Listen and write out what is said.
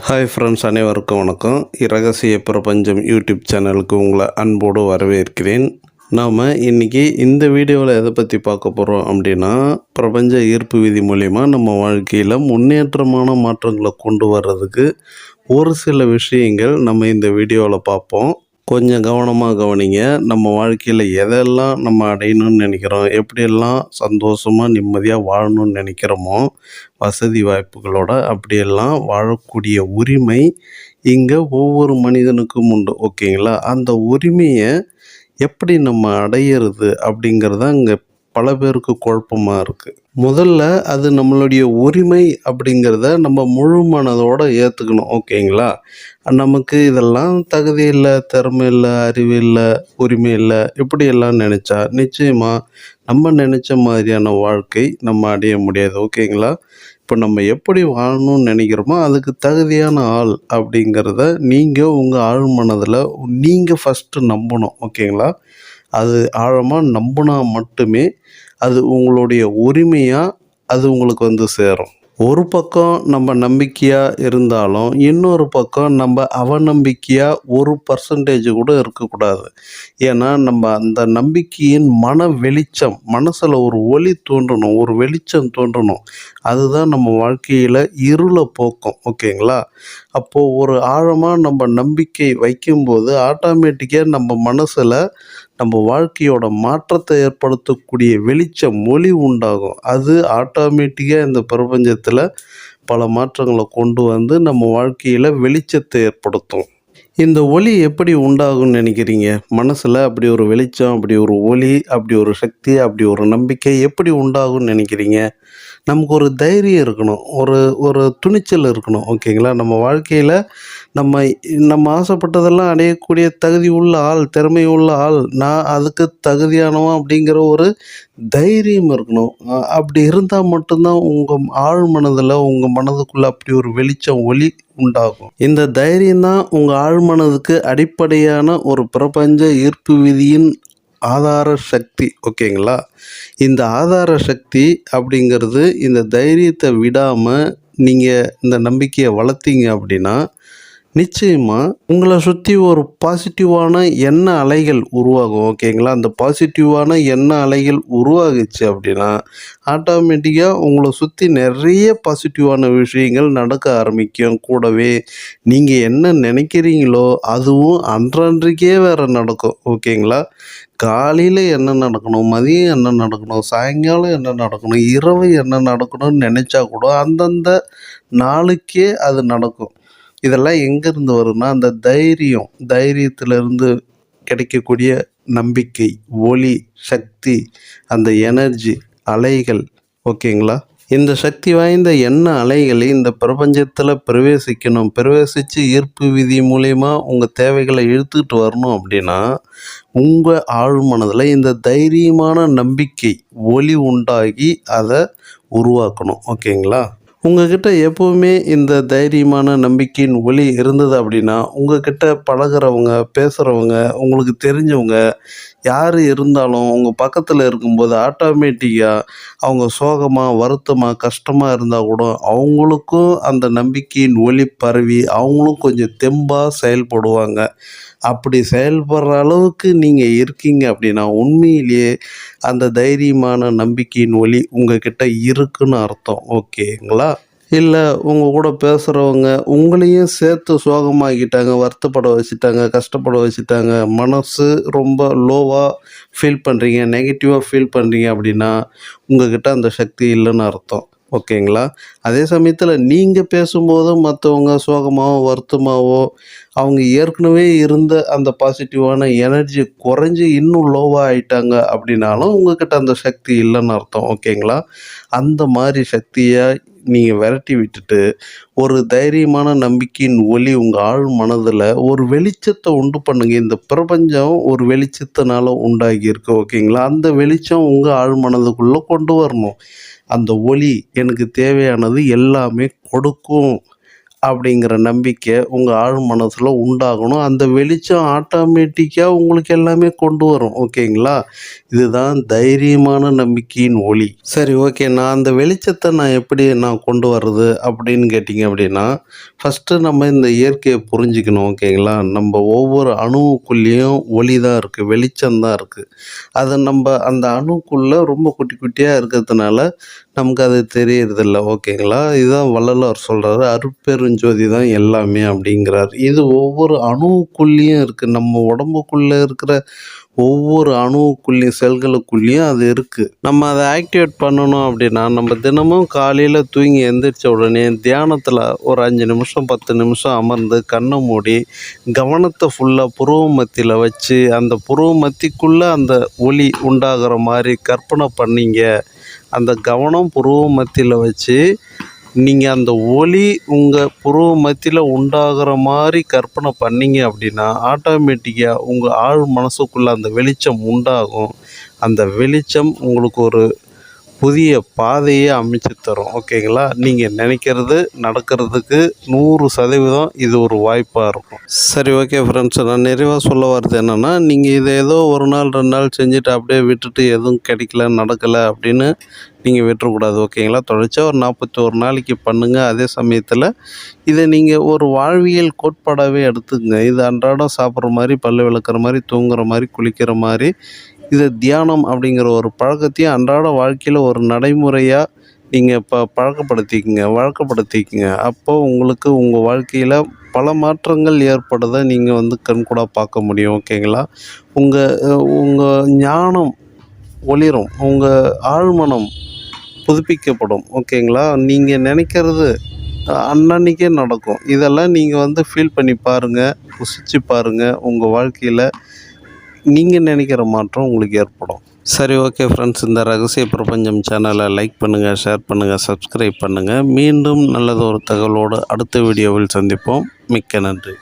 Hi friends, அனைவருக்கும் வணக்கம். இரகசிய பிரபஞ்சம் யூடியூப் சேனலுக்கு உங்களை அன்போடு வரவேற்கிறேன். நாம் இன்றைக்கி இந்த வீடியோவில் எதை பற்றி பார்க்க போகிறோம் அப்படின்னா, பிரபஞ்ச ஈர்ப்பு விதி மூலிமா நம்ம வாழ்க்கையில் முன்னேற்றமான மாற்றங்களை கொண்டு வர்றதுக்கு ஒரு சில விஷயங்கள் நம்ம இந்த வீடியோவில் பார்ப்போம். கொஞ்சம் கவனமாக கவனிங்க. நம்ம வாழ்க்கையில் எதெல்லாம் நம்ம அடையணும்னு நினைக்கிறோம், எப்படியெல்லாம் சந்தோஷமாக நிம்மதியாக வாழணும்னு நினைக்கிறோமோ, வசதி வாய்ப்புகளோட அப்படியெல்லாம் வாழக்கூடிய உரிமை இங்கே ஒவ்வொரு மனிதனுக்கும் உண்டு. ஓகேங்களா? அந்த உரிமையை எப்படி நம்ம அடையிறது அப்படிங்கிறது தான் இங்கே பல பேருக்கு குழப்பமாக இருக்குது. முதல்ல அது நம்மளுடைய உரிமை அப்படிங்கிறத நம்ம முழு மனதோடு ஏற்றுக்கணும். ஓகேங்களா? நமக்கு இதெல்லாம் தகுதி இல்லை, திறமை இல்லை, அறிவு இல்லை, உரிமை இல்லை, இப்படியெல்லாம் நினச்சா நிச்சயமாக நம்ம நினச்ச மாதிரியான வாழ்க்கை நம்ம அடைய முடியாது. ஓகேங்களா? இப்போ நம்ம எப்படி வாழணும்னு நினைக்கிறோமோ அதுக்கு தகுதியான ஆள் அப்படிங்கிறத நீங்கள் உங்கள் ஆழ் மனதில் நீங்கள் ஃபஸ்ட்டு நம்பணும். ஓகேங்களா? அது ஆழமாக நம்பினா மட்டுமே அது உங்களுடைய உரிமையாக அது உங்களுக்கு வந்து சேரும். ஒரு பக்கம் நம்ம நம்பிக்கையாக இருந்தாலும் இன்னொரு பக்கம் நம்ம அவநம்பிக்கையாக 1% கூட இருக்கக்கூடாது. ஏன்னா நம்ம அந்த நம்பிக்கையின் வெளிச்சம் மனசில் ஒரு ஒளி தோன்றணும், ஒரு வெளிச்சம் தோன்றணும். அதுதான் நம்ம வாழ்க்கையில் இருளை போக்கும். ஓகேங்களா? அப்போது ஒரு ஆழமாக நம்ம நம்பிக்கை வைக்கும்போது ஆட்டோமேட்டிக்காக நம்ம மனசில் நம்ம வாழ்க்கையோட மாற்றத்தை ஏற்படுத்தக்கூடிய வெளிச்சம் ஒளி உண்டாகும். அது ஆட்டோமேட்டிக்காக இந்த பிரபஞ்சத்தில் பல மாற்றங்களை கொண்டு வந்து நம்ம வாழ்க்கையில் வெளிச்சத்தை ஏற்படுத்தும். இந்த ஒளி எப்படி உண்டாகும்னு நினைக்கிறீங்க? மனசில் அப்படி ஒரு வெளிச்சம், அப்படி ஒரு ஒளி, அப்படி ஒரு சக்தி, அப்படி ஒரு நம்பிக்கை எப்படி உண்டாகும்னு நினைக்கிறீங்க? நமக்கு ஒரு தைரியம் இருக்கணும், ஒரு ஒரு துணிச்சல் இருக்கணும். ஓகேங்களா? நம்ம வாழ்க்கையில் நம்ம நம்ம ஆசைப்பட்டதெல்லாம் அடையக்கூடிய தகுதி உள்ள ஆள், திறமை உள்ள ஆள், நான் அதுக்கு தகுதியானவன் அப்படிங்கிற ஒரு தைரியம் இருக்கணும். அப்படி இருந்தால் மட்டும்தான் உங்கள் ஆழ் மனதில், உங்கள் மனதுக்குள்ளே அப்படி ஒரு வெளிச்சம் ஒளி உண்டாகும். இந்த தைரியம் தான் உங்கள் ஆழ் மனதுக்கு அடிப்படையான ஒரு பிரபஞ்ச ஈர்ப்பு விதியின் ஆதார சக்தி. ஓகேங்களா? இந்த ஆதார சக்தி அப்படிங்கிறது இந்த தைரியத்தை விடாமல் நீங்கள் இந்த நம்பிக்கையை வளர்த்தீங்க அப்படின்னா நிச்சயமாக உங்களை சுற்றி ஒரு பாசிட்டிவான எண்ண அலைகள் உருவாகும். ஓகேங்களா? அந்த பாசிட்டிவான எண்ண அலைகள் உருவாகுச்சு அப்படின்னா ஆட்டோமேட்டிக்காக உங்களை சுற்றி நிறைய பாசிட்டிவான விஷயங்கள் நடக்க ஆரம்பிக்கும். கூடவே நீங்கள் என்ன நினைக்கிறீங்களோ அதுவும் அன்றன்றைக்கே வேறு நடக்கும். ஓகேங்களா? காலையில் என்ன நடக்கணும், மதியம் என்ன நடக்கணும், சாயங்காலம் என்ன நடக்கணும், இரவு என்ன நடக்கணும்னு நினச்சா கூட அந்தந்த நாளுக்கே அது நடக்கும். இதெல்லாம் எங்கேருந்து வரும்னா அந்த தைரியத்திலிருந்து கிடைக்கக்கூடிய நம்பிக்கை, ஒளி, சக்தி, அந்த எனர்ஜி அலைகள். ஓகேங்களா? இந்த சக்தி வாய்ந்த எண்ண அலைகளை இந்த பிரபஞ்சத்தில் பிரவேசித்து ஈர்ப்பு விதி மூலயமா உங்கள் தேவைகளை இழுத்துக்கிட்டு வரணும் அப்படின்னா உங்கள் ஆழ் மனதில் இந்த தைரியமான நம்பிக்கை ஒளி உண்டாகி அதை உருவாக்கணும். ஓகேங்களா? உங்ககிட்ட எப்போவுமே இந்த தைரியமான நம்பிக்கையின் ஒளி இருந்தது அப்படின்னா உங்ககிட்ட பழகிறவங்க, பேசுகிறவங்க, உங்களுக்கு தெரிஞ்சவங்க யார் இருந்தாலும் உங்கள் பக்கத்தில் இருக்கும்போது ஆட்டோமேட்டிக்காக அவங்க சோகமாக, வருத்தமாக, கஷ்டமாக இருந்தால் கூட அவங்களுக்கும் அந்த நம்பிக்கையின் ஒளி பரவி அவங்களும் கொஞ்சம் தெம்பாக செயல்படுவாங்க. அப்படி செயல்படுற அளவுக்கு நீங்கள் இருக்கீங்க அப்படின்னா உண்மையிலேயே அந்த தைரியமான நம்பிக்கையின் ஒளி உங்ககிட்ட இருக்குன்னு அர்த்தம். ஓகேங்களா? இல்லை உங்கள் கூட பேசுகிறவங்க உங்களையும் சேர்த்து சோகமாக்கிட்டாங்க, வருத்தப்பட வச்சுட்டாங்க, கஷ்டப்பட வச்சுட்டாங்க, மனசு ரொம்ப லோவாக ஃபீல் பண்ணுறீங்க, நெகட்டிவாக ஃபீல் பண்ணுறீங்க அப்படின்னா உங்கள்கிட்ட அந்த சக்தி இல்லைன்னு அர்த்தம். ஓகேங்களா? அதே சமயத்தில் நீங்கள் பேசும்போது மற்றவங்க சோகமாகவோ வருத்தமாகவோ அவங்க ஏற்கனவே இருந்த அந்த பாசிட்டிவான எனர்ஜி குறைஞ்சி இன்னும் லோவாக ஆகிட்டாங்க அப்படின்னாலும் உங்கள்கிட்ட அந்த சக்தி இல்லைன்னு அர்த்தம். ஓகேங்களா? அந்த மாதிரி சக்தியை நீங்கள் விரட்டி விட்டுட்டு ஒரு தைரியமான நம்பிக்கையின் ஒளி உங்கள் ஆழ் மனதில் ஒரு வெளிச்சத்தை உண்டு பண்ணுங்க. இந்த பிரபஞ்சம் ஒரு வெளிச்சத்தினால உண்டாகியிருக்கு. ஓகேங்களா? அந்த வெளிச்சம் உங்கள் ஆழ் மனதுக்குள்ளே கொண்டு வரணும். அந்த ஒளி எனக்கு தேவையானது எல்லாமே கொடுக்கும் அப்படிங்கிற நம்பிக்கை உங்கள் ஆழ் மனசில் உண்டாகணும். அந்த வெளிச்சம் ஆட்டோமேட்டிக்காக உங்களுக்கு எல்லாமே கொண்டு வரும். ஓகேங்களா? இதுதான் தைரியமான நம்பிக்கையின் ஒளி. சரி, ஓகே. நான் அந்த வெளிச்சத்தை எப்படி கொண்டு வர்றது அப்படின்னு கேட்டிங்க அப்படின்னா, ஃபஸ்ட்டு நம்ம இந்த இயற்கையை புரிஞ்சுக்கணும். ஓகேங்களா? நம்ம ஒவ்வொரு அணுவுக்குள்ளேயும் ஒளி தான் இருக்குது, வெளிச்சம் தான் இருக்குது. அதை நம்ம அந்த அணுக்குள்ளே ரொம்ப குட்டி குட்டியாக இருக்கிறதுனால நமக்கு அது தெரியறதில்ல. ஓகேங்களா? இதுதான் வள்ளலார் சொல்கிறாரு, அருட்பெருஞ்சோதி தான் எல்லாமே அப்படிங்கிறார். இது ஒவ்வொரு அணுவுக்குள்ளேயும் இருக்குது. நம்ம உடம்புக்குள்ளே இருக்கிற ஒவ்வொரு அணுவுக்குள்ளேயும் செல்களுக்குள்ளேயும் அது இருக்குது. நம்ம அதை ஆக்டிவேட் பண்ணணும் அப்படின்னா, நம்ம தினமும் காலையில் தூங்கி எந்திரிச்ச உடனே தியானத்தில் ஒரு 5 நிமிஷம் 10 நிமிஷம் அமர்ந்து கண்ணை மூடி கவனத்தை ஃபுல்லாக புருவ மத்தியில் வச்சு அந்த புருவ மத்திக்குள்ளே அந்த ஒளி உண்டாகிற மாதிரி கற்பனை பண்ணிங்க. அந்த கவனம் புருவ மத்தியில் வச்சு நீங்கள் அந்த ஒளி உங்கள் புருவ மத்தியில் உண்டாகிற மாதிரி கற்பனை பண்ணிங்க அப்படின்னா, ஆட்டோமேட்டிக்காக உங்கள் ஆழ் மனசுக்குள்ளே அந்த வெளிச்சம் உண்டாகும். அந்த வெளிச்சம் உங்களுக்கு ஒரு புதிய பாதையை அமைச்சு தரும். ஓகேங்களா? நீங்கள் நினைக்கிறது நடக்கிறதுக்கு 100% இது ஒரு வாய்ப்பாக இருக்கும். சரி, ஓகே ஃப்ரெண்ட்ஸ். நான் நிறைவாக சொல்ல வர்றது என்னென்னா, நீங்கள் இதை ஏதோ ஒரு நாள் 2 நாள் செஞ்சுட்டு அப்படியே விட்டுட்டு எதுவும் கிடைக்கல நடக்கலை அப்படின்னு நீங்கள் விட்டுறக்கூடாது. ஓகேங்களா? தொடர்ச்சியாக ஒரு 41 நாளைக்கு பண்ணுங்கள். அதே சமயத்தில் இதை நீங்கள் ஒரு வாழ்வியல் கோட்பாடாகவே எடுத்துக்கங்க. இது அன்றாடம் சாப்பிட்ற மாதிரி, பல் விளக்குற மாதிரி, தூங்குற மாதிரி, குளிக்கிற மாதிரி, இது தியானம் அப்படிங்கிற ஒரு பழக்கத்தையும் அன்றாட வாழ்க்கையில் ஒரு நடைமுறையாக நீங்கள் வழக்கப்படுத்திக்கங்க. அப்போது உங்களுக்கு உங்கள் வாழ்க்கையில் பல மாற்றங்கள் ஏற்படுறதை நீங்கள் கண்கூடாக பார்க்க முடியும். ஓகேங்களா? உங்கள் ஞானம் ஒளிரும், உங்கள் ஆழ்மனம் புதுப்பிக்கப்படும். ஓகேங்களா? நீங்கள் நினைக்கிறது அன்னன்னைக்கே நடக்கும். இதெல்லாம் நீங்கள் ஃபீல் பண்ணி பாருங்கள், ருசித்து பாருங்கள். உங்கள் வாழ்க்கையில் நீங்கள் நினைக்கிற மாற்றம் உங்களுக்கு ஏற்படும். சரி, ஓகே ஃப்ரெண்ட்ஸ். இந்த ரகசிய பிரபஞ்சம் சேனலை லைக் பண்ணுங்கள், ஷேர் பண்ணுங்கள், சப்ஸ்கிரைப் பண்ணுங்கள். மீண்டும் நல்லதொரு தகவலோடு அடுத்த வீடியோவில் சந்திப்போம். மிக்க நன்றி.